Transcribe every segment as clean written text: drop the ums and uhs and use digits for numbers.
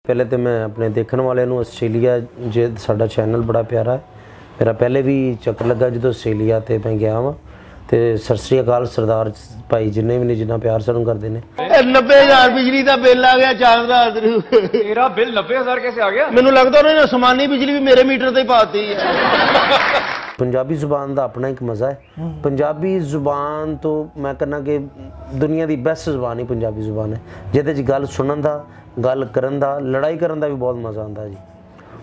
पहले तो मैं अपने देखने वाले नूं आस्ट्रेलिया जे साडा चैनल बड़ा प्यारा है। मेरा पहले भी चक्कर लगा जो आस्ट्रेलिया तो मैं गया वहाँ तो सत श्री अकाल सरदार भाई जिन्ने भी ने जिन्ना प्यार सानू करते हैं। 90,000 बिजली का बिल आ गया चांद रात नूं। तेरा बिल 90,000 कैसे आ गया? मैनू लगता उन्होंने आसमानी बिजली भी मेरे मीटर से ही पाती है। पंजाबी जुबान का अपना एक मज़ा है। पंजाबी जुबान तो मैं कहना कि दुनिया की बेस्ट जुबान ही पंजाबी जुबान है, जिहदे च गल सुनन दा, गल करन दा, लड़ाई करन दा भी बहुत मज़ा आता जी।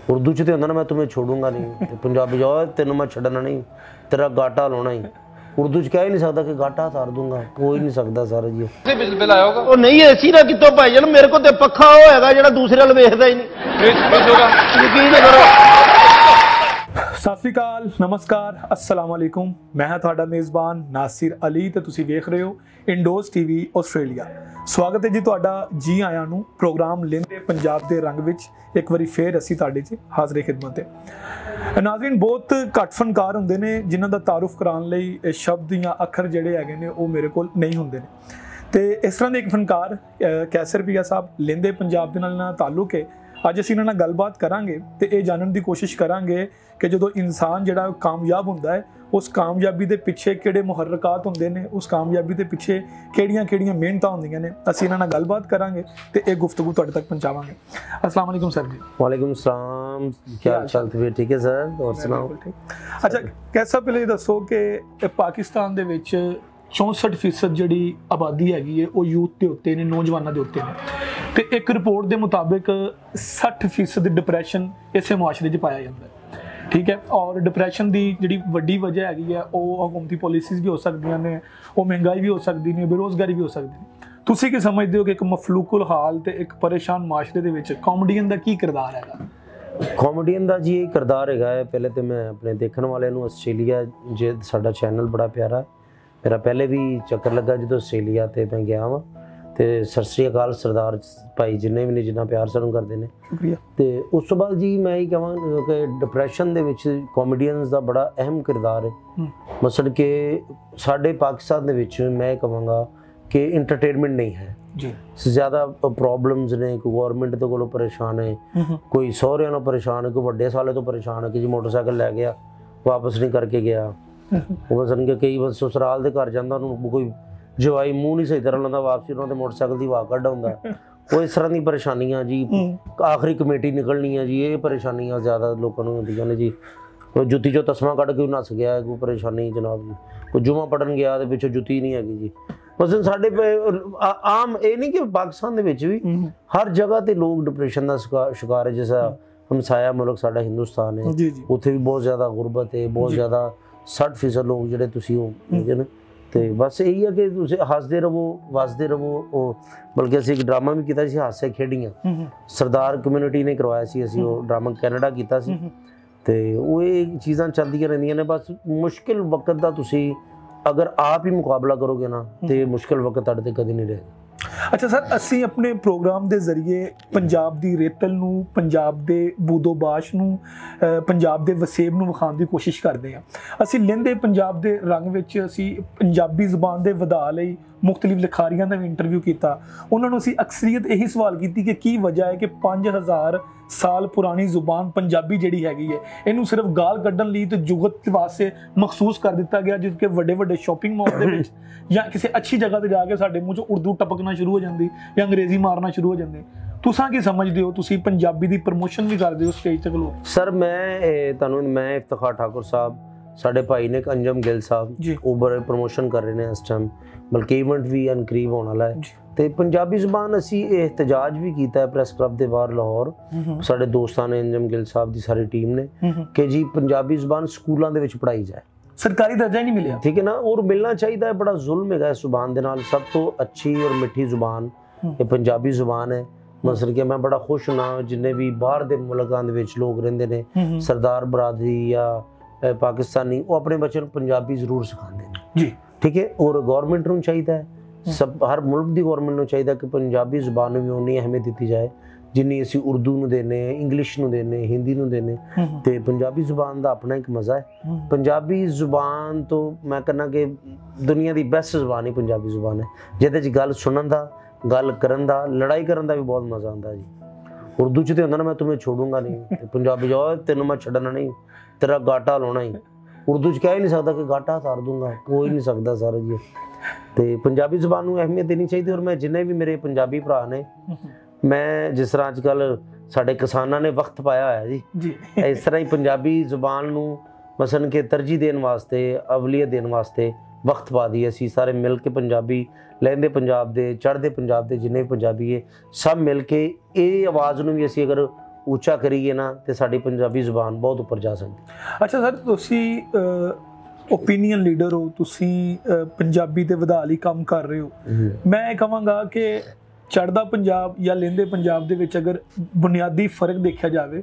उर्दू च तो होंदा ना मैं तुम्हें छोड़ूंगा नहीं, पंजाबी जाओ तेनों मैं छड्डना नहीं, तेरा गाटा लाना ही। उर्दू च कह ही नहीं सकता कि गाटा उतार दूंगा, हो ही नहीं सकता सर जी। बिल आया होगा? ਉਹ ਨਹੀਂ ਏਸੀ ਦਾ ਕਿਤੋਂ ਭਾਈ ਜਾਨ ਮੇਰੇ ਕੋਲ ਤੇ ਪੱਖਾ ਉਹ ਹੈਗਾ ਜਿਹੜਾ ਦੂਸਰੇ ਵੱਲ ਵੇਖਦਾ ਹੀ ਨਹੀਂ। ਯਕੀਨ ਕਰੋ। ਸਤਿ ਸ਼੍ਰੀ ਅਕਾਲ, ਨਮਸਕਾਰ, अस्सलाम वालेकुम। मैं हाँ ਤੁਹਾਡਾ ਮੇਜ਼ਬਾਨ ਨਾਸਿਰ ਅਲੀ ਤੇ ਤੁਸੀਂ ਵੇਖ ਰਹੇ ਹੋ ਇੰਡੋਜ਼ ਟੀਵੀ ਆਸਟ੍ਰੇਲੀਆ। ਸਵਾਗਤ ਹੈ ਜੀ ਤੁਹਾਡਾ ਜੀ ਆਇਆਂ ਨੂੰ ਪ੍ਰੋਗਰਾਮ ਲੈਂਦੇ ਪੰਜਾਬ ਦੇ ਰੰਗ ਵਿੱਚ ਇੱਕ ਵਾਰੀ ਫੇਰ ਅਸੀਂ ਤੁਹਾਡੇ 'ਚ ਹਾਜ਼ਰ ਖਿਦਮਤ ਹੈ। ਨਾਜ਼ਰੀਨ, ਬਹੁਤ ਘੱਟ ਫਨਕਾਰ ਹੁੰਦੇ ਨੇ ਜਿਨ੍ਹਾਂ ਦਾ ਤਾਰੁਫ ਕਰਾਉਣ ਲਈ ਸ਼ਬਦ ਜਾਂ ਅੱਖਰ ਜਿਹੜੇ ਹੈਗੇ ਨੇ ਉਹ ਮੇਰੇ ਕੋਲ ਨਹੀਂ ਹੁੰਦੇ ਨੇ। ਤੇ ਇਸ ਤਰ੍ਹਾਂ ਦੇ ਇੱਕ ਫਨਕਾਰ ਕੈਸਰ ਪੀਆ ਸਾਹਿਬ ਲੈਂਦੇ ਪੰਜਾਬ ਦੇ ਨਾਲ ਤਾਲੁਕ ਹੈ। ਅੱਜ ਅਸੀਂ ਇਹਨਾਂ ਨਾਲ ਗੱਲਬਾਤ ਕਰਾਂਗੇ ਤੇ ਇਹ ਜਾਣਨ ਦੀ ਕੋਸ਼ਿਸ਼ ਕਰਾਂਗੇ ਕਿ ਜਦੋਂ ਇਨਸਾਨ ਜਿਹੜਾ ਕਾਮਯਾਬ ਹੁੰਦਾ ਹੈ ਉਸ ਕਾਮਯਾਬੀ ਦੇ ਪਿੱਛੇ ਕਿਹੜੇ ਮੁਹਰਕਾਤ ਹੁੰਦੇ ਨੇ, ਉਸ ਕਾਮਯਾਬੀ ਦੇ ਪਿੱਛੇ ਕਿਹੜੀਆਂ ਮਿਹਨਤਾਂ ਹੁੰਦੀਆਂ ਨੇ। ਅਸੀਂ ਇਹਨਾਂ ਨਾਲ ਗੱਲਬਾਤ ਕਰਾਂਗੇ ਤੇ ਇਹ ਗੁਫ਼ਤਗੂ ਤੁਹਾਡੇ ਤੱਕ ਪਹੁੰਚਾਵਾਂਗੇ। अस्सलाम वालेकुम सर जी। वालेकुम सलाम, क्या हाल चाल? तबीयत ठीक है सर? और सुनाओ। अच्छा, कैसा पहले दसो कि पाकिस्तान ਦੇ ਵਿੱਚ 64% ਜਿਹੜੀ ਆਬਾਦੀ ਹੈਗੀ ਹੈ ਉਹ ਯੂਥ ਦੇ ਉੱਤੇ ਨੇ, ਨੌਜਵਾਨਾਂ ਦੇ ਉੱਤੇ ਨੇ ਤੇ ਇੱਕ ਰਿਪੋਰਟ ਦੇ ਮੁਤਾਬਿਕ 60% ਡਿਪਰੈਸ਼ਨ ਇਸੇ ਮੁਆਸ਼ਰੇ 'ਚ ਪਾਇਆ ਜਾਂਦਾ ਹੈ। ਠੀਕ ਹੈ, ਔਰ ਡਿਪਰੈਸ਼ਨ ਦੀ ਜਿਹੜੀ ਵੱਡੀ ਵਜ੍ਹਾ ਹੈਗੀ ਹੈ ਉਹ ਹਕੂਮਤੀ ਪਾਲਿਸੀਜ਼ ਵੀ ਹੋ ਸਕਦੀਆਂ ਨੇ, ਉਹ ਮਹਿੰਗਾਈ ਵੀ ਹੋ ਸਕਦੀ ਨੇ, ਬੇਰੋਜ਼ਗਾਰੀ ਵੀ ਹੋ ਸਕਦੀ ਨੇ। ਤੁਸੀਂ ਕੀ ਸਮਝਦੇ ਹੋ ਕਿ ਇੱਕ ਮਫਲੂਕੁਲ ਹਾਲ ਤੇ ਇੱਕ ਪਰੇਸ਼ਾਨ ਮੁਆਸ਼ਰੇ ਦੇ ਵਿੱਚ ਕਾਮੇਡੀਅਨ ਦਾ ਕੀ ਕਿਰਦਾਰ ਹੈਗਾ? ਕਾਮੇਡੀਅਨ ਦਾ ਜੀ ਇਹ ਕਿਰਦਾਰ ਹੈਗਾ ਹੈ। ਪਹਿਲੇ ਤਾਂ ਮੈਂ ਆਪਣੇ ਦੇਖਣ ਵਾਲੇ ਨੂੰ ਆਸਟ੍ਰੇਲੀਆ ਜੇ ਸਾਡਾ ਚੈਨਲ ਬੜਾ ਪਿਆਰਾ ਹੈ। मेरा पहले भी चक्कर लगा जो आस्ट्रेलिया तो मैं गया वहाँ तो सत श्री अकाल सरदार भाई जिन्ने भी ने जिन्ना प्यार सानू करते हैं। शुक्रिया। तो उस तो बाद जी मैं ये कहां कि डिप्रैशन दे विच कॉमेडियंस का बड़ा अहम किरदार है। मसलन कि साडे पाकिस्तान दे विच मैं कहांगा कि इंटरटेनमेंट नहीं है जी, ज़्यादा प्रॉब्लम्स ने। कोई गवर्नमेंट के कोलों परेशान है, कोई सहुरियां नाल परेशान है, कोई वड्डे साले तो परेशान है कि जी मोटरसाइकिल लै गया वापस नहीं करके गया। बसन के कई बस ससुराल के घर जाता कोई जवाई मूँह नहीं सही तरह लाता, वापसी उन्होंने मोटरसाइकिल की वाह कढ़ आउंदा। वो इस तरह की परेशानियां जी, आखिरी कमेटी निकलनी है जी, ये परेशानियां ज़्यादा लोगों को होंदियां ने जी। कोई जुत्ती चो तस्मा कढ़ के नस गया, कोई परेशानी जनाब जी, कोई जुमा पढ़न गया तो पिछों जुत्ती नहीं हैगी जी। बस साढ़े आम ये नहीं कि पाकिस्तान के विच भी हर जगह ते लोग डिप्रेशन का शिकार है। जैसा हमसाया मुल्क साडा हिंदुस्तान है, उत्थे भी बहुत ज़्यादा गुरबत है, बहुत ज़्यादा 60% लोग ਜਿਹੜੇ ਤੁਸੀਂ ਉਹ ਹੈਗੇ ਨੇ। ਤੇ ਬਸ ਇਹੀ ਹੈ ਕਿ ਤੁਸੀਂ ਹੱਸਦੇ ਰਹੋ, ਵਸਦੇ ਰਹੋ। ਬਲਕਿ ਅਸੀਂ ਇੱਕ ਡਰਾਮਾ ਵੀ ਕੀਤਾ ਸੀ, ਹਾਸੇ ਖੇਡੀਆਂ, ਸਰਦਾਰ ਕਮਿਊਨਿਟੀ ਨੇ ਕਰਵਾਇਆ ਸੀ। ਅਸੀਂ ਉਹ ਡਰਾਮਾ ਕੈਨੇਡਾ ਕੀਤਾ ਸੀ ਤੇ ਉਹ ਇਹ ਚੀਜ਼ਾਂ ਚੱਲਦੀਆਂ ਰਹਿੰਦੀਆਂ ਨੇ। ਬਸ ਮੁਸ਼ਕਿਲ ਵਕਤ ਦਾ ਤੁਸੀਂ ਅਗਰ ਆਪ ਹੀ ਮੁਕਾਬਲਾ ਕਰੋਗੇ ਨਾ ਤੇ ਮੁਸ਼ਕਿਲ ਵਕਤ ਤੁਹਾਡੇ ਤੇ ਕਦੇ ਨਹੀਂ ਰਹੇਗਾ। ਅੱਛਾ ਸਰ, ਅਸੀਂ ਆਪਣੇ ਪ੍ਰੋਗਰਾਮ ਦੇ ਜ਼ਰੀਏ ਪੰਜਾਬ ਦੀ ਰੇਤਲ ਨੂੰ, ਪੰਜਾਬ ਦੇ ਬੂਦੋਬਾਸ਼ ਨੂੰ, ਪੰਜਾਬ ਦੇ ਵਸੇਬ ਨੂੰ ਵਿਖਾਉਣ ਦੀ ਕੋਸ਼ਿਸ਼ ਕਰਦੇ ਹਾਂ। ਅਸੀਂ ਲਹਿੰਦੇ ਪੰਜਾਬ ਦੇ ਰੰਗ ਵਿੱਚ ਅਸੀਂ ਪੰਜਾਬੀ ਜ਼ੁਬਾਨ ਦੇ ਵਧਾ ਲਈ ਮੁਖਤਲਿਫ ਲਿਖਾਰੀਆਂ ਦਾ ਵੀ ਇੰਟਰਵਿਊ ਕੀਤਾ। ਉਹਨਾਂ ਨੂੰ ਅਸੀਂ ਅਕਸਰੀਅਤ ਇਹੀ ਸਵਾਲ ਕੀਤੀ ਕਿ ਕੀ ਵਜ੍ਹਾ ਹੈ ਕਿ 5000 ਸਾਲ ਪੁਰਾਣੀ ਜ਼ੁਬਾਨ ਪੰਜਾਬੀ ਜਿਹੜੀ ਹੈਗੀ ਹੈ ਇਹਨੂੰ ਸਿਰਫ ਗਾਲ ਕੱਢਣ ਲਈ ਤੇ ਜੁਗਤ ਵਾਸਤੇ ਮਖਸੂਸ ਕਰ ਦਿੱਤਾ ਗਿਆ, ਜਿਸ ਕਿ ਵੱਡੇ ਸ਼ਾਪਿੰਗ ਮਾਲ ਦੇ ਵਿੱਚ ਜਾਂ ਕਿਸੇ ਅੱਛੀ ਜਗ੍ਹਾ ਤੇ ਜਾ ਕੇ ਸਾਡੇ ਮੂੰਹ 'ਚੋਂ ਉਰਦੂ ਟਪਕਣਾ ਸ਼ੁਰੂ ਹੋ ਜਾਂਦੀ ਜਾਂ ਅੰਗਰੇਜ਼ੀ ਮਾਰਨਾ ਸ਼ੁਰੂ ਹੋ ਜਾਂਦੇ। ਤੁਸੀਂ ਕੀ ਸਮਝਦੇ ਹੋ? ਤੁਸੀਂ ਪੰਜਾਬੀ ਦੀ ਪ੍ਰਮੋਸ਼ਨ ਵੀ ਕਰਦੇ ਹੋ ਸਟੇਜ ਤੱਕ ਲੋਕ। ਸਰ ਮੈਂ ਇਫਤਖਾਰ ਠਾकुर ਸਾਹਿਬ, ਸਾਡੇ ਭਾਈ ਨੇ ਅੰਜਮ ਗਿੱਲ ਸਾਹਿਬ ਜੀ, ਉਹ ਬੜੇ ਪ੍ਰਮੋਸ਼ਨ ਕਰ ਰਹੇ ਨੇ ਇਸ ਟਾਈਮ, ਬਲਕਿ ਇਵੈਂਟ ਵੀ ਕਰੀਬ ਹੋਣ ਵਾਲਾ ਹੈ। ਤੇ ਪੰਜਾਬੀ ਜ਼ੁਬਾਨ ਅਸੀਂ ਇਹਤਜਾਜ ਵੀ ਕੀਤਾ ਪ੍ਰੈਸ ਕਲੱਬ ਦੇ ਬਾਹਰ ਲਾਹੌਰ, ਸਾਡੇ ਦੋਸਤਾਂ ਨੇ, ਅੰਜਮ ਗਿੱਲ ਸਾਹਿਬ ਦੀ ਸਾਰੀ ਟੀਮ ਨੇ, ਕਿ ਜੀ ਪੰਜਾਬੀ ਜ਼ੁਬਾਨ ਸਕੂਲਾਂ ਦੇ ਵਿੱਚ ਪੜ੍ਹਾਈ ਜਾਏ। ਸਰਕਾਰੀ ਦਰਜਾ ਹੀ ਨਹੀਂ ਮਿਲਿਆ, ਠੀਕ ਹੈ ਨਾ, ਔਰ ਮਿਲਣਾ ਚਾਹੀਦਾ ਹੈ। ਬੜਾ ਜ਼ੁਲਮ ਹੈਗਾ ਇਸ ਜ਼ੁਬਾਨ ਦੇ ਨਾਲ। ਸਭ ਤੋਂ ਅੱਛੀ ਔਰ ਮਿੱਠੀ ਜ਼ੁਬਾਨ ਇਹ ਪੰਜਾਬੀ ਜ਼ੁਬਾਨ ਹੈ। ਮਸਲ ਕਿ ਮੈਂ ਬੜਾ ਖੁਸ਼ ਹਾਂ ਜਿੰਨੇ ਵੀ ਬਾਹਰ ਦੇ ਮੁਲਕਾਂ ਦੇ ਵਿੱਚ ਲੋਕ ਰਹਿੰਦੇ ਨੇ, ਸਰਦਾਰ ਬਰਾਦਰੀ ਜਾਂ ਪਾਕਿਸਤਾਨੀ, ਉਹ ਆਪਣੇ ਬੱਚਿਆਂ ਨੂੰ ਪੰਜਾਬੀ ਜ਼ਰੂਰ ਸਿਖਾਉਂਦੇ ਨੇ ਜੀ, ਠੀਕ ਹੈ। ਔਰ ਗੌਰਮੈਂਟ ਨੂੰ ਚਾਹੀਦਾ ਹੈ, ਸਭ ਹਰ ਮੁਲਕ ਦੀ ਗੌਰਮੈਂਟ ਨੂੰ ਚਾਹੀਦਾ ਕਿ ਪੰਜਾਬੀ ਜ਼ੁਬਾਨ ਨੂੰ ਵੀ ਉਨੀ ਅਹਿਮੀਅਤ ਦਿੱਤੀ ਜਾਏ ਜਿੰਨੀ ਅਸੀਂ ਉਰਦੂ ਨੂੰ ਦੇਨੇ, ਇੰਗਲਿਸ਼ ਨੂੰ ਦੇਨੇ, ਹਿੰਦੀ ਨੂੰ ਦੇਨੇ। ਤੇ ਪੰਜਾਬੀ ਜ਼ੁਬਾਨ ਦਾ ਆਪਣਾ ਇੱਕ ਮਜ਼ਾ ਹੈ। ਪੰਜਾਬੀ ਜ਼ੁਬਾਨ ਤੋਂ ਮੈਂ ਕਹਿੰਦਾ ਕਿ ਦੁਨੀਆ ਦੀ ਬੈਸਟ ਜ਼ੁਬਾਨ ਹੀ ਪੰਜਾਬੀ ਜ਼ੁਬਾਨ ਹੈ, ਜਿਹਦੇ 'ਚ ਗੱਲ ਸੁਣਨ ਦਾ, ਗੱਲ ਕਰਨ ਦਾ, ਲੜਾਈ ਕਰਨ ਦਾ ਵੀ ਬਹੁਤ ਮਜ਼ਾ ਆਉਂਦਾ ਜੀ। उर्दू च तो होंदा ना मैं तुम्हें छोड़ूंगा नहीं, पंजाबी जाओ तेन मैं छड्डना नहीं, तेरा गाटा लाना ही। उर्दू च कह ही नहीं सकता कि गाटा उतार दूंगा, कोई नहीं सकता सर जी। तो पंजाबी जुबान को अहमियत देनी चाहिए। और मैं जिन्हें भी मेरे पंजाबी भरा ने, मैं जिस तरह अजकल साढ़े किसानों ने वक्त पाया है जी, इस तरह ही पंजाबी जुबान नू मसलन के तरजीह देने वास्ते, अवलीयत देने वास्ते वक्त पा दी। असी सारे मिल के पंजाबी लहंदे पंजाब दे, चढ़ते पंजाब दे जिन्ने पंजाबी है सब मिल के ये आवाज़ नू भी असी अगर ਉੱਚਾ ਕਰੀਏ ਨਾ ਤੇ ਸਾਡੀ ਪੰਜਾਬੀ ਜ਼ੁਬਾਨ ਬਹੁਤ ਉੱਪਰ ਜਾ ਸਕਦੀ। ਅੱਛਾ ਸਰ, ਤੁਸੀਂ ਓਪੀਨੀਅਨ ਲੀਡਰ ਹੋ, ਤੁਸੀਂ ਪੰਜਾਬੀ ਦੇ ਵਧਾ ਲਈ ਕੰਮ ਕਰ ਰਹੇ ਹੋ। ਮੈਂ ਇਹ ਕਹਾਂਗਾ ਕਿ ਚੜ੍ਹਦਾ ਪੰਜਾਬ ਜਾਂ ਲਹਿੰਦੇ ਪੰਜਾਬ ਦੇ ਵਿੱਚ ਅਗਰ ਬੁਨਿਆਦੀ ਫਰਕ ਦੇਖਿਆ ਜਾਵੇ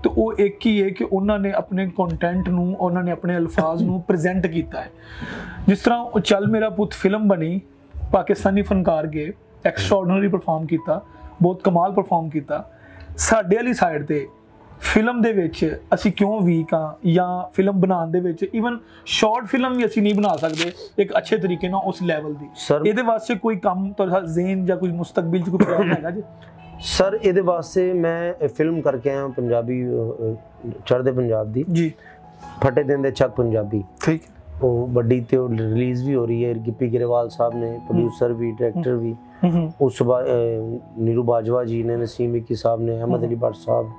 ਤਾਂ ਉਹ ਇੱਕ ਹੀ ਹੈ ਕਿ ਉਹਨਾਂ ਨੇ ਆਪਣੇ ਕੰਟੈਂਟ ਨੂੰ, ਉਹਨਾਂ ਨੇ ਆਪਣੇ ਅਲਫਾਜ਼ ਨੂੰ ਪ੍ਰੈਜ਼ੈਂਟ ਕੀਤਾ ਹੈ। ਜਿਸ ਤਰ੍ਹਾਂ ਉਹ ਚੱਲ ਮੇਰਾ ਪੁੱਤ ਫਿਲਮ ਬਣੀ, ਪਾਕਿਸਤਾਨੀ ਫਨਕਾਰ ਗਏ, ਐਕਸਟਰਾਆਰਡੀਨਰੀ ਪਰਫਾਰਮ ਕੀਤਾ, ਬਹੁਤ ਕਮਾਲ ਪਰਫਾਰਮ ਕੀਤਾ। ਸਾਡੇ ਵਾਲੀ ਸਾਈਡ ਤੇ ਫਿਲਮ ਦੇ ਵਿੱਚ ਅਸੀਂ ਕਿਉਂ ਵੀਕ ਹਾਂ, ਜਾਂ ਫਿਲਮ ਬਣਾਉਣ ਦੇ ਵਿੱਚ ਈਵਨ ਸ਼ਾਰਟ ਫਿਲਮ ਵੀ ਅਸੀਂ ਨਹੀਂ ਬਣਾ ਸਕਦੇ ਇੱਕ ਅੱਛੇ ਤਰੀਕੇ ਨਾਲ ਉਸ ਲੈਵਲ ਦੀ। ਇਹਦੇ ਵਾਸਤੇ ਕੋਈ ਕੰਮ ਤੁਹਾਡਾ ਜ਼ੇਨ ਜਾਂ ਕੋਈ ਮੁਸਤਕਬਲ 'ਚ ਕੋਈ ਪਲਾਨ ਹੈਗਾ ਜੀ? ਸਰ ਇਹਦੇ ਵਾਸਤੇ ਮੈਂ ਫਿਲਮ ਕਰਕੇ ਆਇਆ ਪੰਜਾਬੀ, ਚੜ੍ਹਦੇ ਪੰਜਾਬ ਦੀ ਜੀ, ਫਟੇ ਦਿਨ ਦੇ ਚੱਕ ਪੰਜਾਬੀ। ਠੀਕ, ਉਹ ਵੱਡੀ ਤੇ ਉਹ ਰਿਲੀਜ਼ ਵੀ ਹੋ ਰਹੀ ਹੈ। ਗਿੱਪੀ ਗਰੇਵਾਲ ਸਾਹਿਬ ਨੇ प्रोड्यूसर भी, डायरेक्टर भी, उस नीरू बाजवा जी ने, नसीम विक्की साहब ने, अहमद अली भट्ट साहब,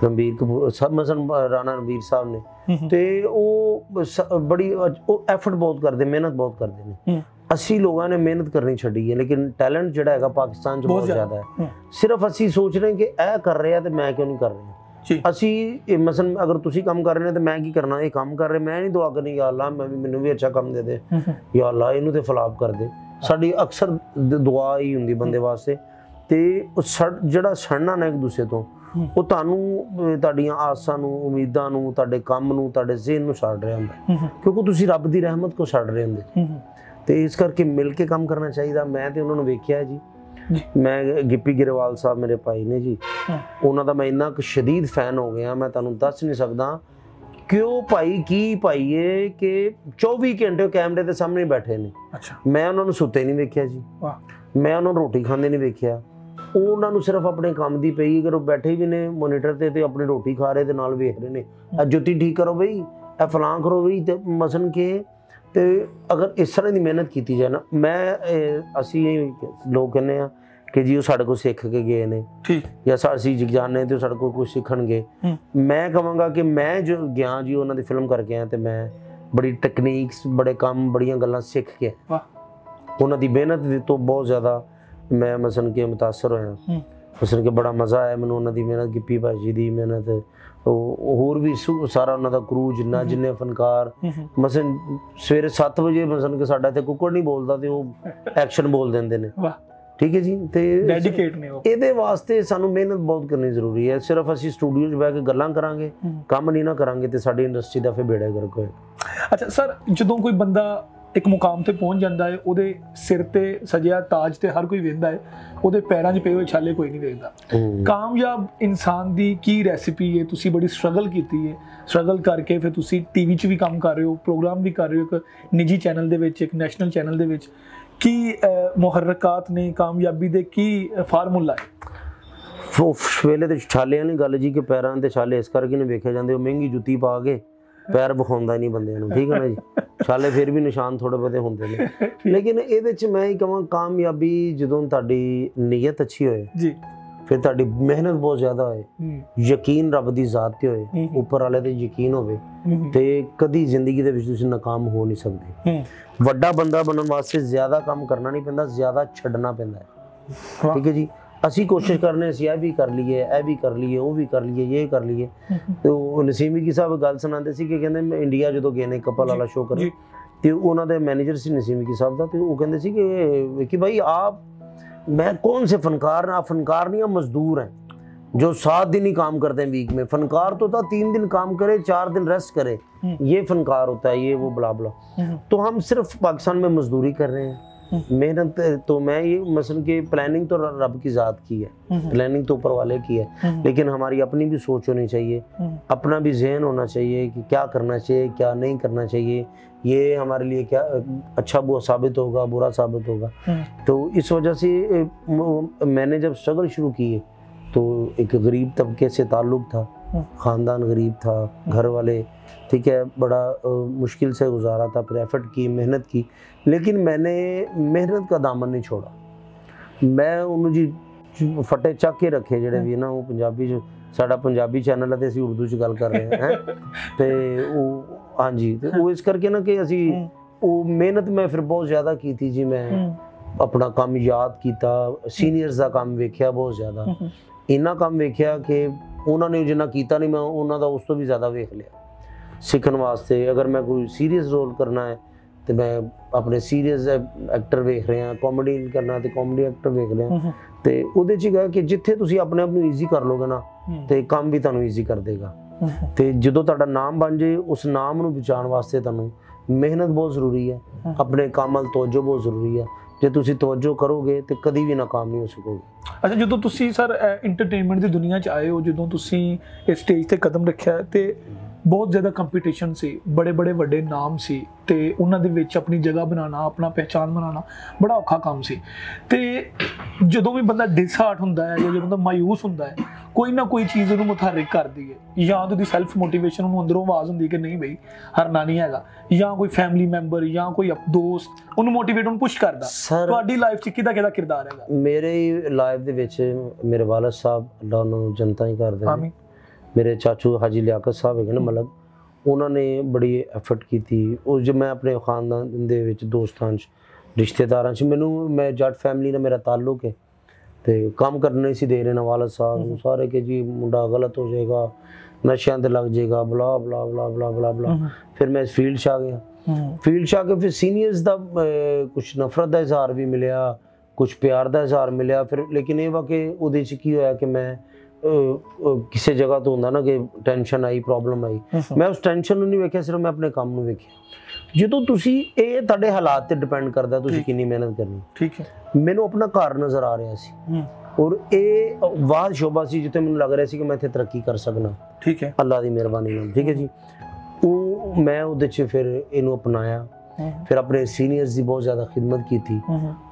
रणबीर कपूर सब, मसलन राणा रणबीर साहब ने, ते वो बड़ी एफर्ट बहुत करते, मेहनत बहुत करते हैं। ਅਸੀਂ ਲੋਕਾਂ ਨੇ ਮਿਹਨਤ ਕਰਨੀ ਛੱਡੀ ਹੈ, ਲੇਕਿਨ ਟੈਲੈਂਟ ਜਿਹੜਾ ਹੈਗਾ ਪਾਕਿਸਤਾਨ 'ਚ ਬਹੁਤ ਜ਼ਿਆਦਾ ਹੈ। ਸਿਰਫ ਅਸੀਂ ਸੋਚ ਰਹੇ ਕਿ ਇਹ ਕਰ ਰਿਹਾ ਤੇ ਮੈਂ ਕਿਉਂ ਨਹੀਂ ਕਰ ਰਿਹਾ। ਅਸੀਂ ਮਸਲਨ ਅਗਰ ਤੁਸੀਂ ਕੰਮ ਕਰ ਰਹੇ ਨੇ ਤੇ ਮੈਂ ਕੀ ਕਰਨਾ, ਇਹ ਕੰਮ ਕਰ ਰਹੇ, ਮੈਂ ਨਹੀਂ ਦੁਆ ਕਰਨੀ ਯਾ ਅੱਲਾ ਮੈਨੂੰ ਵੀ ਅੱਛਾ ਕੰਮ ਦੇ ਦੇ, ਯਾ ਅੱਲਾ ਇਹਨੂੰ ਤੇ ਫਲਾਪ ਕਰ ਦੇ। ਸਾਡੀ ਅਕਸਰ ਦੁਆ ਹੀ ਹੁੰਦੀ ਬੰਦੇ ਵਾਸਤੇ। ਤੇ ਜਿਹੜਾ ਸੜਨਾ ਨਾ ਇੱਕ ਦੂਸਰੇ ਤੋਂ, ਉਹ ਤੁਹਾਨੂੰ ਤੁਹਾਡੀਆਂ ਆਸਾਂ ਨੂੰ, ਉਮੀਦਾਂ ਨੂੰ, ਤੁਹਾਡੇ ਕੰਮ ਨੂੰ, ਤੁਹਾਡੇ ਜ਼ਿਹਨ ਨੂੰ ਛੱਡ ਰਿਹਾ ਹੁੰਦਾ, ਕਿਉਂਕਿ ਤੁਸੀਂ ਰੱਬ ਦੀ ਰਹਿਮਤ ਕੋ ਛੱਡ ਰਹੇ ਹੁੰਦੇ। ਤੇ ਇਸ ਕਰਕੇ ਮਿਲ ਕੇ ਕੰਮ ਕਰਨਾ ਚਾਹੀਦਾ। ਮੈਂ ਤੇ ਉਹਨਾਂ ਨੂੰ ਵੇਖਿਆ ਜੀ, ਮੈਂ ਗਿੱਪੀ ਗਰੇਵਾਲ ਸਾਹਿਬ ਮੇਰੇ ਭਾਈ ਨੇ ਜੀ, ਉਹਨਾਂ ਦਾ ਮੈਂ ਇੰਨਾ ਕੁ ਸ਼ਦੀਦ ਫੈਨ ਹੋ ਗਿਆ, ਮੈਂ ਤੁਹਾਨੂੰ ਦੱਸ ਨਹੀਂ ਸਕਦਾ। ਕਿਉਂ ਭਾਈ, ਕੀ ਭਾਈ ਏ ਕਿ 24 ਘੰਟੇ ਕੈਮਰੇ ਦੇ ਸਾਹਮਣੇ ਬੈਠੇ ਨੇ। ਮੈਂ ਉਹਨਾਂ ਨੂੰ ਸੁੱਤੇ ਨਹੀਂ ਵੇਖਿਆ ਜੀ, ਮੈਂ ਉਹਨਾਂ ਨੂੰ ਰੋਟੀ ਖਾਂਦੇ ਨਹੀਂ ਵੇਖਿਆ। ਉਹਨਾਂ ਨੂੰ ਸਿਰਫ ਆਪਣੇ ਕੰਮ ਦੀ ਪਈ, ਅਗਰ ਉਹ ਬੈਠੇ ਵੀ ਨੇ ਮੋਨੀਟਰ ਤੇ ਆਪਣੀ ਰੋਟੀ ਖਾ ਰਹੇ ਤੇ ਨਾਲ ਵੇਖ ਰਹੇ ਨੇ, ਇਹ ਜੁੱਤੀ ਠੀਕ ਕਰੋ ਬਈ, ਇਹ ਫਲਾਂ ਕਰੋ ਬਈ। ਤੇ ਮਸਲਨ ਕਿ ਤੇ ਅਗਰ ਇਸ ਤਰ੍ਹਾਂ ਦੀ ਮਿਹਨਤ ਕੀਤੀ ਜਾਏ ਨਾ, ਅਸੀਂ ਲੋਕ ਕਹਿੰਦੇ ਆ ਕਿ ਜੀ ਉਹ ਸਾਡੇ ਕੋਲ ਸਿੱਖ ਕੇ ਗਏ ਨੇ ਜਾਂ ਅਸੀਂ ਜਾਣਦੇ ਤੇ ਸਾਡੇ ਕੋਲ ਕੁਝ ਸਿੱਖਣਗੇ। ਮੈਂ ਕਹਾਂਗਾ ਕਿ ਮੈਂ ਜੋ ਗਿਆ ਜੀ ਉਹਨਾਂ ਦੀ ਫਿਲਮ ਕਰਕੇ ਆਇਆ ਤੇ ਮੈਂ ਬੜੀ ਟੈਕਨੀਕਸ, ਬੜੇ ਕੰਮ, ਬੜੀਆਂ ਗੱਲਾਂ ਸਿੱਖ ਕੇ ਉਹਨਾਂ ਦੀ ਮਿਹਨਤ ਤੋਂ ਬਹੁਤ ਜ਼ਿਆਦਾ ਮੈਂ ਮਸਲਨ ਕਿ ਮੁਤਾਸਰ ਹੋਇਆ। ਮਸਲਨ ਕਿ ਬੜਾ ਮਜ਼ਾ ਆਇਆ ਮੈਨੂੰ ਉਹਨਾਂ ਦੀ ਮਿਹਨਤ, ਗਿੱਪੀ ਭਾਜੀ ਦੀ ਮਿਹਨਤ, ਹੋਰ ਵੀ ਸਾਰਾ ਉਹਨਾਂ ਦਾ ਕਰੂ ਜਿੰਨੇ ਫਨਕਾਰ। ਮਸਲਨ ਸਵੇਰੇ 7 ਵਜੇ ਮਸਲਨ ਕਿ ਸਾਡਾ ਇੱਥੇ ਕੁੱਕੜ ਨਹੀਂ ਬੋਲਦਾ ਤੇ ਉਹ ਐਕਸ਼ਨ ਬੋਲ ਦਿੰਦੇ ਨੇ। ਠੀਕ ਹੈ ਜੀ, ਤੇ ਡੈਡੀਕੇਟ ਨੇ ਉਹ। ਇਹਦੇ ਵਾਸਤੇ ਸਾਨੂੰ ਮਿਹਨਤ ਬਹੁਤ ਕਰਨੀ ਜ਼ਰੂਰੀ ਹੈ। ਸਿਰਫ ਅਸੀਂ ਸਟੂਡੀਓ 'ਚ ਬਹਿ ਕੇ ਗੱਲਾਂ ਕਰਾਂਗੇ, ਕੰਮ ਨਹੀਂ ਨਾ ਕਰਾਂਗੇ ਤੇ ਸਾਡੀ ਇੰਡਸਟਰੀ ਦਾ ਫਿਰ ਬੇੜਾ ਗਰਕ ਹੋਏਗਾ। ਅੱਛਾ ਸਰ, ਜਦੋਂ ਕੋਈ ਬੰਦਾ ਇੱਕ ਮੁਕਾਮ ਤੇ ਪਹੁੰਚ ਜਾਂਦਾ ਹੈ, ਉਹਦੇ ਸਿਰ ਤੇ ਸਜਿਆ ਤਾਜ ਤੇ ਹਰ ਕੋਈ ਵੇਖਦਾ ਹੈ, ਉਹਦੇ ਪੈਰਾਂ 'ਚ ਪਏ ਹੋਏ ਛਾਲੇ ਕੋਈ ਨਹੀਂ ਵੇਖਦਾ। ਕਾਮਯਾਬ ਇਨਸਾਨ ਦੀ ਕੀ ਰੈਸਿਪੀ ਹੈ? ਤੁਸੀਂ ਬੜੀ ਸਟਰਗਲ ਕੀਤੀ ਹੈ, ਸਟਰਗਲ ਕਰਕੇ ਫਿਰ ਤੁਸੀਂ ਟੀਵੀ 'ਚ ਵੀ ਕੰਮ ਕਰ ਰਹੇ ਹੋ, ਪ੍ਰੋਗਰਾਮ ਵੀ ਕਰ ਰਹੇ ਹੋ, ਇੱਕ ਨਿੱਜੀ ਚੈਨਲ ਦੇ ਵਿੱਚ, ਇੱਕ ਨੈਸ਼ਨਲ ਚੈਨਲ ਦੇ ਵਿੱਚ। ਕੀ ਮੁਹਰਕਾਤ ਨੇ ਕਾਮਯਾਬੀ ਦੇ, ਕੀ ਫਾਰਮੂਲਾ ਹੈ? ਉਸ ਵੇਲੇ ਤੇ ਛਾਲਿਆਂ ਦੀ ਗੱਲ ਜੀ ਕਿ ਪੈਰਾਂ ਦੇ ਛਾਲੇ ਇਸ ਕਰਕੇ ਨਹੀਂ ਵੇਖੇ ਜਾਂਦੇ, ਉਹ ਮਹਿੰਗੀ ਜੁੱਤੀ ਪਾ ਕੇ ਪੈਰ ਵਿਖਾਉਂਦਾ ਨਹੀਂ ਬੰਦਿਆਂ ਨੂੰ। ਠੀਕ ਹੈ ਨਾ ਜੀ, ਛਾਲੇ ਫਿਰ ਵੀ ਨਿਸ਼ਾਨ ਥੋੜੇ ਬਹੁਤੇ ਹੁੰਦੇ ਨੇ, ਲੇਕਿਨ ਇਹਦੇ 'ਚ ਮੈਂ ਹੀ ਕਹਾਂ ਕਾਮਯਾਬੀ ਜਦੋਂ ਤੁਹਾਡੀ ਨੀਅਤ ਅੱਛੀ ਹੋਏ ਜੀ, ਫਿਰ ਤੁਹਾਡੀ ਮਿਹਨਤ ਬਹੁਤ ਜ਼ਿਆਦਾ ਹੋਏ, ਯਕੀਨ ਰੱਬ ਦੀ ਜ਼ਾਤ ਤੇ ਹੋਏ, ਉੱਪਰ ਵਾਲੇ ਤੇ ਯਕੀਨ ਹੋਵੇ, ਤੇ ਕਦੀ ਜ਼ਿੰਦਗੀ ਦੇ ਵਿੱਚ ਤੁਸੀਂ ਨਾਕਾਮ ਹੋ ਨਹੀਂ ਸਕਦੇ। ਵੱਡਾ ਬੰਦਾ ਬਣਨ ਵਾਸਤੇ ਜ਼ਿਆਦਾ ਕੰਮ ਕਰਨਾ ਨਹੀਂ ਪੈਂਦਾ, ਜ਼ਿਆਦਾ ਛੱਡਣਾ ਪੈਂਦਾ ਹੈ। ਠੀਕ ਹੈ ਜੀ, ਅਸੀਂ ਕੋਸ਼ਿਸ਼ ਕਰਨੇ ਅਸੀਂ ਇਹ ਵੀ ਕਰ ਲਈਏ, ਇਹ ਵੀ ਕਰ ਲਈਏ, ਉਹ ਵੀ ਕਰ ਲਈਏ, ਇਹ ਕਰ ਲਈਏ। ਤੇ ਉਹ ਨਸੀਮ ਵਿਕੀ ਸਾਹਿਬ ਗੱਲ ਸੁਣਾਉਂਦੇ ਸੀ ਕਿ ਕਹਿੰਦੇ ਮੈਂ ਇੰਡੀਆ ਜਦੋਂ ਗਏ ਨੇ ਕਪਲ ਵਾਲਾ ਸ਼ੋਅ ਕਰਨ, ਤੇ ਉਹਨਾਂ ਦੇ ਮੈਨੇਜਰ ਸੀ ਨਸੀਮ ਵਿਕੀ ਸਾਹਿਬ ਦਾ, ਤੇ ਉਹ ਕਹਿੰਦੇ ਸੀ ਕਿ ਵਿਕੀ ਭਾਈ ਆਪ मैं कौन से फनकार, आप फनकार नहीं, आप मजदूर हैं जो 7 दिन ही काम करते हैं वीक में। फनकार तो था 3 दिन काम करे, 4 दिन रेस्ट करे, ये फनकार होता है, ये वो बला बला। तो हम सिर्फ पाकिस्तान में मजदूरी कर रहे हैं, मेहनत। तो मैं ये मसलन कि प्लानिंग तो रब की ज़ात की है, प्लानिंग तो ऊपर वाले की है, लेकिन हमारी अपनी भी सोच होनी चाहिए, अपना भी जहन होना चाहिए कि क्या करना चाहिए, क्या नहीं करना चाहिए, ये हमारे लिए क्या अच्छा बुरा साबित होगा, बुरा साबित होगा। तो इस वजह से मैंने जब स्ट्रगल शुरू की है तो एक गरीब तबके से ताल्लुक़ था, ख़ानदान गरीब था, घर वाले ठीक है बड़ा मुश्किल से गुजारा था, फिर एफर्ट की, मेहनत की, लेकिन मैंने मेहनत का दामन नहीं छोड़ा। मैं उन्होंने जी फटे चक के रखे ਜਿਹੜੇ ਵੀ ਨਾ ਉਹ ਪੰਜਾਬੀ ਚ ਸਾਡਾ ਪੰਜਾਬੀ ਚੈਨਲ ਹੈ ਤੇ ਅਸੀਂ ਉਰਦੂ ਚ ਗੱਲ ਕਰ ਰਹੇ ਹਾਂ ਤੇ ਉਹ ਹਾਂਜੀ ਤੇ ਉਹ ਇਸ ਕਰਕੇ ਨਾ ਕਿ ਅਸੀਂ ਉਹ ਮਿਹਨਤ ਮੈਂ ਫਿਰ ਬਹੁਤ ਜ਼ਿਆਦਾ ਕੀਤੀ ਜੀ। ਮੈਂ ਆਪਣਾ ਕੰਮ ਯਾਦ ਕੀਤਾ, ਸੀਨੀਅਰਸ ਦਾ ਕੰਮ ਵੇਖਿਆ, ਬਹੁਤ ਜ਼ਿਆਦਾ ਇੰਨਾ ਕੰਮ ਵੇਖਿਆ ਕਿ ਉਹਨਾਂ ਨੇ ਜਿੰਨਾ ਕੀਤਾ ਨਹੀਂ ਮੈਂ ਉਹਨਾਂ ਦਾ ਉਸ ਤੋਂ ਵੀ ਜ਼ਿਆਦਾ ਵੇਖ ਲਿਆ ਸਿੱਖਣ ਵਾਸਤੇ। ਅਗਰ ਮੈਂ ਕੋਈ ਸੀਰੀਅਸ ਰੋਲ ਕਰਨਾ ਹੈ ਤੇ ਮੈਂ ਆਪਣੇ ਸੀਰੀਅਸ ਐਕਟਰ ਵੇਖ ਰਿਹਾ, ਕਾਮੇਡੀ ਕਰਨਾ ਤੇ ਕਾਮੇਡੀ ਐਕਟਰ ਵੇਖ ਰਿਹਾ ਤੇ ਉਹਦੇ 'ਚ ਹੈਗਾ ਕਿ ਜਿੱਥੇ ਤੁਸੀਂ ਆਪਣੇ ਆਪ ਨੂੰ ਈਜ਼ੀ ਕਰ ਲੋਗੇ ਨਾ ਤੇ ਕੰਮ ਵੀ ਤੁਹਾਨੂੰ ਈਜ਼ੀ ਕਰ ਦੇਗਾ। ਤੇ ਜਦੋਂ ਤੁਹਾਡਾ ਨਾਮ ਬਣ ਜੇ ਉਸ ਨਾਮ ਨੂੰ ਬਚਾਉਣ ਵਾਸਤੇ ਤੁਹਾਨੂੰ ਮਿਹਨਤ ਬਹੁਤ ਜ਼ਰੂਰੀ ਹੈ, ਆਪਣੇ ਕੰਮ ਵੱਲ ਤਵੱਜੋ ਬਹੁਤ ਜ਼ਰੂਰੀ ਹੈ। ਜੇ ਤੁਸੀਂ ਤਵੱਜੋ ਕਰੋਗੇ ਤੇ ਕਦੀ ਵੀ ਨਾਕਾਮ ਨਹੀਂ ਹੋ ਸਕੋਗੇ। ਅੱਛਾ, ਜਦੋਂ ਤੁਸੀਂ ਸਰ ਐਂਟਰਟੇਨਮੈਂਟ ਦੀ ਦੁਨੀਆ 'ਚ ਆਏ ਹੋ, ਜਦੋਂ ਤੁਸੀਂ ਇਸ ਸਟੇਜ ਤੇ ਕਦਮ ਰੱਖਿਆ ਤੇ ਬਹੁਤ ਜ਼ਿਆਦਾ ਕੰਪੀਟੀਸ਼ਨ ਸੀ, ਬੜੇ ਵੱਡੇ ਨਾਮ ਸੀ ਤੇ ਉਹਨਾਂ ਦੇ ਵਿੱਚ ਆਪਣੀ ਜਗ੍ਹਾ ਬਣਾਉਣਾ, ਆਪਣਾ ਪਹਿਚਾਨ ਬਣਾਉਣਾ ਬੜਾ ਔਖਾ ਕੰਮ ਸੀ। ਤੇ ਜਦੋਂ ਵੀ ਬੰਦਾ ਡਿਸਹਾਰਟ ਹੁੰਦਾ ਹੈ ਜਾਂ ਜਦੋਂ ਬੰਦਾ ਮਾਯੂਸ ਹੁੰਦਾ ਹੈ, ਕੋਈ ਨਾ ਕੋਈ ਚੀਜ਼ ਉਹਨੂੰ ਮੁਤਹਰਕ ਕਰਦੀ ਹੈ, ਜਾਂ ਉਹਦੀ ਸੈਲਫ ਮੋਟੀਵੇਸ਼ਨ ਉਹਨੂੰ ਅੰਦਰੋਂ ਆਵਾਜ਼ ਹੁੰਦੀ ਕਿ ਨਹੀਂ ਬਈ ਹਾਰਨਾ ਨਹੀਂ ਹੈਗਾ, ਜਾਂ ਕੋਈ ਫੈਮਿਲੀ ਮੈਂਬਰ ਜਾਂ ਕੋਈ ਦੋਸਤ ਉਹਨੂੰ ਮੋਟੀਵੇਟ ਉਹਨੂੰ ਪੁਸ਼ ਕਰਦਾ। ਤੁਹਾਡੀ ਲਾਈਫ 'ਚ ਕਿਹਦਾ ਕਿਰਦਾਰ ਹੈਗਾ? ਮੇਰੇ ਲਾਈਫ ਦੇ ਵਿੱਚ ਮੇਰੇ ਵਾਲਦ ਸਾਹਿਬ, ਅੱਲਾ ਉਹਨਾਂ ਨੂੰ ਜਨਤਾਂ ਹੀ ਕਰਦੇ ਨੇ, ਮੇਰੇ ਚਾਚੂ ਹਾਜੀ ਲਿਆਕਤ ਸਾਹਿਬ ਹੈਗੇ ਨੇ ਮਲਕ, ਉਹਨਾਂ ਨੇ ਬੜੀ ਐਫਰਟ ਕੀਤੀ। ਉਹ ਜੋ ਮੈਂ ਆਪਣੇ ਖਾਨਦਾਨ ਦੇ ਵਿੱਚ ਦੋਸਤਾਂ 'ਚ ਰਿਸ਼ਤੇਦਾਰਾਂ 'ਚ ਮੈਂ ਜੱਟ ਫੈਮਿਲੀ ਨਾਲ ਮੇਰਾ ਤਾਲੁਕ ਹੈ ਤੇ ਕੰਮ ਕਰਨ ਨਹੀਂ ਸੀ ਦੇ ਰਹੇ ਨਾ ਵਾਲਦ ਸਾਹਿਬ ਨੂੰ ਸਾਰੇ ਕਿ ਜੀ ਮੁੰਡਾ ਗਲਤ ਹੋ ਜਾਏਗਾ, ਨਸ਼ਿਆਂ ਤੇ ਲੱਗ ਜਾਏਗਾ, ਬਲਾ ਬਲਾ ਬਲਾ ਬਲਾ ਬਲਾ ਬਲਾ। ਫਿਰ ਮੈਂ ਇਸ ਫੀਲਡ 'ਚ ਆ ਗਿਆ। ਫੀਲਡ 'ਚ ਆ ਕੇ ਫਿਰ ਸੀਨੀਅਰਸ ਦਾ ਕੁਛ ਨਫ਼ਰਤ ਦਾ ਇਜ਼ਹਾਰ ਵੀ ਮਿਲਿਆ, ਕੁਛ ਪਿਆਰ ਦਾ ਇਜ਼ਹਾਰ ਮਿਲਿਆ। ਫਿਰ ਲੇਕਿਨ ਇਹ ਵਾ ਕਿ ਉਹਦੇ 'ਚ ਕੀ ਹੋਇਆ ਕਿ ਮੈਂ ਕਿਸੇ ਜਗ੍ਹਾ ਤੋਂ ਹੁੰਦਾ ਨਾ ਕਿ ਟੈਨਸ਼ਨ ਆਈ, ਪ੍ਰੋਬਲਮ ਆਈ, ਮੈਂ ਉਸ ਟੈਨਸ਼ਨ ਨੂੰ ਨਹੀਂ ਵੇਖਿਆ, ਸਿਰਫ ਮੈਂ ਆਪਣੇ ਕੰਮ ਨੂੰ ਵੇਖਿਆ। ਜਦੋਂ ਤੁਸੀਂ ਇਹ ਤੁਹਾਡੇ ਹਾਲਾਤ ਤੇ ਡਿਪੈਂਡ ਕਰਦਾ ਤੁਸੀਂ ਕਿੰਨੀ ਮਿਹਨਤ ਕਰਨੀ। ਠੀਕ ਹੈ, ਮੈਨੂੰ ਆਪਣਾ ਘਰ ਨਜ਼ਰ ਆ ਰਿਹਾ ਸੀ ਔਰ ਇਹ ਵਾਦ ਸ਼ੋਭਾ ਸੀ ਜਿੱਥੇ ਮੈਨੂੰ ਲੱਗ ਰਿਹਾ ਸੀ ਕਿ ਮੈਂ ਇੱਥੇ ਤਰੱਕੀ ਕਰ ਸਕਣਾ। ਠੀਕ ਹੈ, ਅੱਲਾ ਦੀ ਮਿਹਰਬਾਨੀ ਨਾਲ। ਠੀਕ ਹੈ ਜੀ, ਉਹ ਮੈਂ ਉਹਦੇ 'ਚ ਫਿਰ ਇਹਨੂੰ ਅਪਣਾਇਆ। ਫਿਰ ਆਪਣੇ ਸੀਨੀਅਰਸ ਦੀ ਬਹੁਤ ਜ਼ਿਆਦਾ ਖਿਦਮਤ ਕੀਤੀ,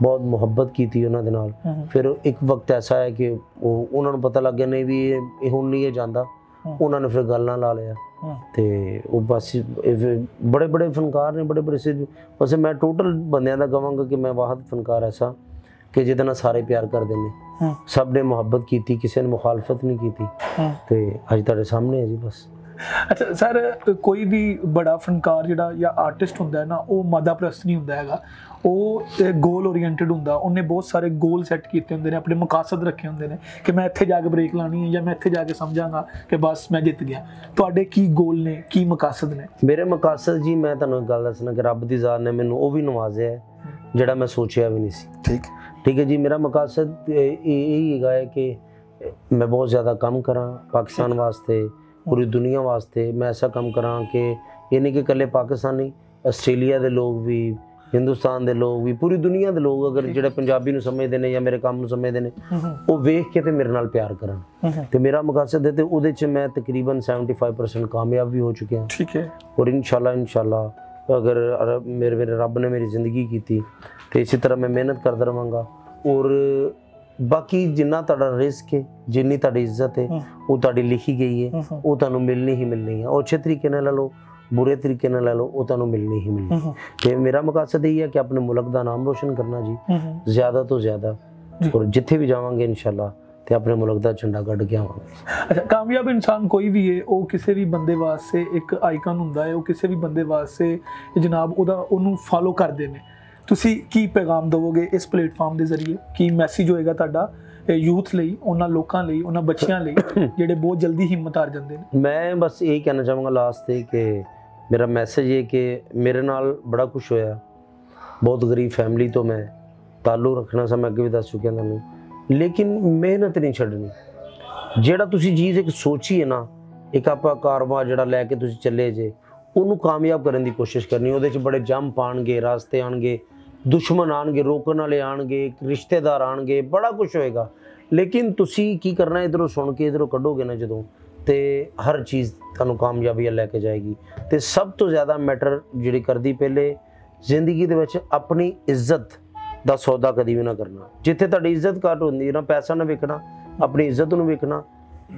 ਬਹੁਤ ਮੁਹੱਬਤ ਕੀਤੀ ਉਹਨਾਂ ਦੇ ਨਾਲ। ਫਿਰ ਇੱਕ ਵਕਤ ਐਸਾ ਹੈ ਕਿ ਉਹਨਾਂ ਨੂੰ ਪਤਾ ਲੱਗ ਗਿਆ ਨਹੀਂ ਵੀ ਇਹ ਹੁਣ ਨਹੀਂ ਇਹ ਜਾਂਦਾ, ਉਹਨਾਂ ਨੇ ਫਿਰ ਗੱਲ ਨਾਲ ਲਾ ਲਿਆ ਤੇ ਉਹ ਬਸ ਬੜੇ ਫਨਕਾਰ ਨੇ, ਬੜੇ ਸੇ। ਵੈਸੇ ਮੈਂ ਟੋਟਲ ਬੰਦਿਆਂ ਦਾ ਕਹਾਂਗਾ ਕਿ ਮੈਂ ਵਾਹਦ ਫਨਕਾਰ ਐਸਾ ਕਿ ਜਿਹਦੇ ਨਾਲ ਸਾਰੇ ਪਿਆਰ ਕਰਦੇ ਨੇ, ਸਭ ਨੇ ਮੁਹੱਬਤ ਕੀਤੀ, ਕਿਸੇ ਨੇ ਮੁਖਾਲਫਤ ਨਹੀਂ ਕੀਤੀ ਤੇ ਅੱਜ ਤੁਹਾਡੇ ਸਾਹਮਣੇ ਹੈ ਜੀ ਬਸ। ਅੱਛਾ ਸਰ, ਕੋਈ ਵੀ ਬੜਾ ਫਨਕਾਰ ਜਿਹੜਾ ਜਾਂ ਆਰਟਿਸਟ ਹੁੰਦਾ ਹੈ ਨਾ, ਉਹ ਮਾਦਾ ਪ੍ਰਸਤ ਨਹੀਂ ਹੁੰਦਾ ਹੈਗਾ, ਉਹ ਗੋਲ ਓਰੀਐਂਟਡ ਹੁੰਦਾ। ਉਹਨੇ ਬਹੁਤ ਸਾਰੇ ਗੋਲ ਸੈੱਟ ਕੀਤੇ ਹੁੰਦੇ ਨੇ, ਆਪਣੇ ਮਕਾਸਦ ਰੱਖੇ ਹੁੰਦੇ ਨੇ ਕਿ ਮੈਂ ਇੱਥੇ ਜਾ ਕੇ ਬ੍ਰੇਕ ਲਾਣੀ ਹੈ ਜਾਂ ਮੈਂ ਇੱਥੇ ਜਾ ਕੇ ਸਮਝਾਂਗਾ ਕਿ ਬਸ ਮੈਂ ਜਿੱਤ ਗਿਆ। ਤੁਹਾਡੇ ਕੀ ਗੋਲ ਨੇ, ਕੀ ਮਕਾਸਦ ਨੇ? ਮੇਰੇ ਮਕਾਸਦ ਜੀ ਮੈਂ ਤੁਹਾਨੂੰ ਇੱਕ ਗੱਲ ਦੱਸਣਾ ਕਿ ਰੱਬ ਦੀ ਜ਼ਾਤ ਨੇ ਮੈਨੂੰ ਉਹ ਵੀ ਨਵਾਜ਼ਿਆ ਹੈ ਜਿਹੜਾ ਮੈਂ ਸੋਚਿਆ ਵੀ ਨਹੀਂ ਸੀ। ਠੀਕ ਹੈ ਜੀ, ਮੇਰਾ ਮਕਾਸਦ ਇਹ ਹੈਗਾ ਹੈ ਕਿ ਮੈਂ ਬਹੁਤ ਜ਼ਿਆਦਾ ਕੰਮ ਕਰਾਂ ਪਾਕਿਸਤਾਨ ਵਾਸਤੇ, पूरी दुनिया वास्ते। मैं ऐसा काम करा कि ये नहीं कि कल्ले पाकिस्तानी, आस्ट्रेलिया के लोग भी, हिंदुस्तान के लोग भी, पूरी दुनिया के लोग अगर जो पंजाबी नूं समझते हैं या मेरे काम नूं समझते हैं वो वेख के ते मेरे नाल प्यार करन। ते मेरा मकसद है ते उहदे च मैं तकरीबन 75% कामयाब भी हो चुके हैं। ठीक है, और इंशाल्लाह अगर मेरे रब ने मेरी ज़िंदगी की थी तो इसी तरह मैं मेहनत करता रहांगा। और बाकी जिन्ना तुहाडा रिस्क है, जिन्नी तुहाडी इज्जत है, वो तुहाडी लिखी गई है, वो तुहानूं मिलनी ही मिलनी है। और अच्छे तरीके नाल ले लो, बुरे तरीके नाल ले लो, वो तुहानूं मिलनी ही मिलनी। ते मेरा मकसद यही है कि अपने मुल्क दा नाम रोशन करना जी, ज़्यादा तो ज़्यादा। और जिथे भी जावांगे इंशाल्लाह ते अपने मुल्क दा झंडा कढ के आवांगे। अच्छा, कामयाब इंसान कोई भी है, वो किसी भी बंदे वास्ते एक आइकन हुंदा है, वो किसी भी बंदे वास्ते जनाब ਉਹਨੂੰ ਫਾਲੋ ਕਰਦੇ ਨੇ। ਤੁਸੀਂ ਕੀ ਪੈਗਾਮ ਦੇਵੋਗੇ ਇਸ ਪਲੇਟਫਾਰਮ ਦੇ ਜ਼ਰੀਏ? ਕੀ ਮੈਸੇਜ ਹੋਏਗਾ ਤੁਹਾਡਾ ਯੂਥ ਲਈ, ਉਹਨਾਂ ਲੋਕਾਂ ਲਈ, ਉਹਨਾਂ ਬੱਚਿਆਂ ਲਈ ਜਿਹੜੇ ਬਹੁਤ ਜਲਦੀ ਹਿੰਮਤ ਹਾਰ ਜਾਂਦੇ ਨੇ? ਮੈਂ ਬਸ ਇਹ ਕਹਿਣਾ ਚਾਹਾਂਗਾ ਲਾਸਟ ਤੇ ਕਿ ਮੇਰਾ ਮੈਸੇਜ ਇਹ ਕਿ ਮੇਰੇ ਨਾਲ ਬੜਾ ਕੁਛ ਹੋਇਆ, ਬਹੁਤ ਗਰੀਬ ਫੈਮਿਲੀ ਤੋਂ ਮੈਂ ਤਾਲੁਕ ਰੱਖਣਾ ਸੀ, ਮੈਂ ਅੱਗੇ ਵੀ ਦੱਸ ਚੁੱਕਿਆ ਤੁਹਾਨੂੰ, ਲੇਕਿਨ ਮਿਹਨਤ ਨਹੀਂ ਛੱਡਣੀ। ਜਿਹੜਾ ਤੁਸੀਂ ਚੀਜ਼ ਇੱਕ ਸੋਚੀ ਹੈ ਨਾ, ਇੱਕ ਆਪਾਂ ਕਾਰੋਬਾਰ ਜਿਹੜਾ ਲੈ ਕੇ ਤੁਸੀਂ ਚੱਲੇ ਜੇ, ਉਹਨੂੰ ਕਾਮਯਾਬ ਕਰਨ ਦੀ ਕੋਸ਼ਿਸ਼ ਕਰਨੀ। ਉਹਦੇ 'ਚ ਬੜੇ ਜੰਪ ਆਉਣਗੇ, ਰਾਸਤੇ ਆਉਣਗੇ, ਦੁਸ਼ਮਣ ਆਉਣਗੇ, ਰੋਕਣ ਵਾਲੇ ਆਉਣਗੇ, ਰਿਸ਼ਤੇਦਾਰ ਆਉਣਗੇ, ਬੜਾ ਕੁਛ ਹੋਏਗਾ, ਲੇਕਿਨ ਤੁਸੀਂ ਕੀ ਕਰਨਾ, ਇੱਧਰੋਂ ਸੁਣ ਕੇ ਇੱਧਰੋਂ ਕੱਢੋਗੇ ਨਾ ਜਦੋਂ, ਤੇ ਹਰ ਚੀਜ਼ ਤੁਹਾਨੂੰ ਕਾਮਯਾਬੀ ਲੈ ਕੇ ਜਾਏਗੀ। ਤੇ ਸਭ ਤੋਂ ਜ਼ਿਆਦਾ ਮੈਟਰ ਜਿਹੜੀ ਕਰਦੀ ਪਹਿਲੇ ਜ਼ਿੰਦਗੀ ਦੇ ਵਿੱਚ ਆਪਣੀ ਇੱਜ਼ਤ ਦਾ ਸੌਦਾ ਕਦੀ ਵੀ ਨਾ ਕਰਨਾ। ਜਿੱਥੇ ਤੁਹਾਡੀ ਇੱਜ਼ਤ ਘੱਟ ਹੁੰਦੀ ਹੈ ਨਾ, ਪੈਸਾ ਨਾ ਵਿਕਣਾ, ਆਪਣੀ ਇੱਜ਼ਤ ਨੂੰ ਵੇਖਣਾ,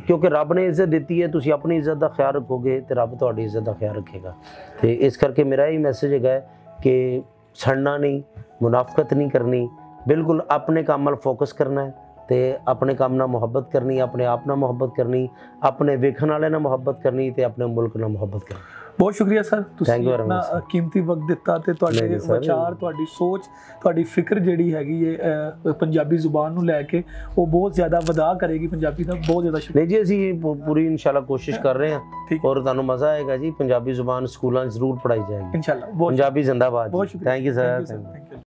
ਕਿਉਂਕਿ ਰੱਬ ਨੇ ਇੱਜ਼ਤ ਦਿੱਤੀ ਹੈ, ਤੁਸੀਂ ਆਪਣੀ ਇੱਜ਼ਤ ਦਾ ਖਿਆਲ ਰੱਖੋਗੇ ਤੇ ਰੱਬ ਤੁਹਾਡੀ ਇੱਜ਼ਤ ਦਾ ਖਿਆਲ ਰੱਖੇਗਾ। ਤੇ ਇਸ ਕਰਕੇ ਮੇਰਾ ਇਹ ਮੈਸੇਜ ਹੈਗਾ ਕਿ ਸੜਨਾ ਨਹੀਂ, ਮੁਨਾਫਕਤ ਨਹੀਂ ਕਰਨੀ, ਬਿਲਕੁਲ ਆਪਣੇ ਕੰਮ ਵੱਲ ਫੋਕਸ ਕਰਨਾ ਹੈ ਤੇ ਆਪਣੇ ਕੰਮ ਨਾਲ ਮੁਹੱਬਤ ਕਰਨੀ, ਆਪਣੇ ਆਪ ਨਾਲ ਮੁਹੱਬਤ ਕਰਨੀ, ਆਪਣੇ ਵੇਖਣ ਵਾਲੇ ਨਾਲ ਮੁਹੱਬਤ ਕਰਨੀ ਤੇ ਆਪਣੇ ਮੁਲਕ ਨਾਲ ਮੁਹੱਬਤ ਕਰਨੀ। ਬਹੁਤ ਸ਼ੁਕਰੀਆ ਸਰ, ਤੁਸੀਂ ਆਪਣਾ ਕੀਮਤੀ ਵਕਤ ਦਿੱਤਾ ਤੇ ਤੁਹਾਡੇ ਵਿਚਾਰ, ਤੁਹਾਡੀ ਸੋਚ, ਤੁਹਾਡੀ ਫਿਕਰ ਜਿਹੜੀ ਹੈਗੀ ਹੈ ਪੰਜਾਬੀ ਜ਼ੁਬਾਨ ਨੂੰ ਲੈ ਕੇ ਉਹ ਬਹੁਤ ਜ਼ਿਆਦਾ ਵਧਾ ਕਰੇਗੀ ਪੰਜਾਬੀ ਦਾ। ਬਹੁਤ ਜ਼ਿਆਦਾ ਸ਼ੁਕਰੀਆ। ਨਹੀਂ ਜੀ, ਅਸੀਂ ਪੂਰੀ ਇਨਸ਼ਾਅੱਲਾ ਕੋਸ਼ਿਸ਼ ਕਰ ਰਹੇ ਹਾਂ ਔਰ ਤੁਹਾਨੂੰ ਮਜ਼ਾ ਆਏਗਾ ਜੀ। ਪੰਜਾਬੀ ਜ਼ੁਬਾਨ ਸਕੂਲਾਂ 'ਚ ਜ਼ਰੂਰ ਪੜ੍ਹਾਈ ਜਾਏਗੀ ਇਨਸ਼ਾਅੱਲਾ। ਪੰਜਾਬੀ ਜ਼ਿੰਦਾਬਾਦ। ਬਹੁਤ ਸ਼ੁਕਰੀਆ। Thank you sir.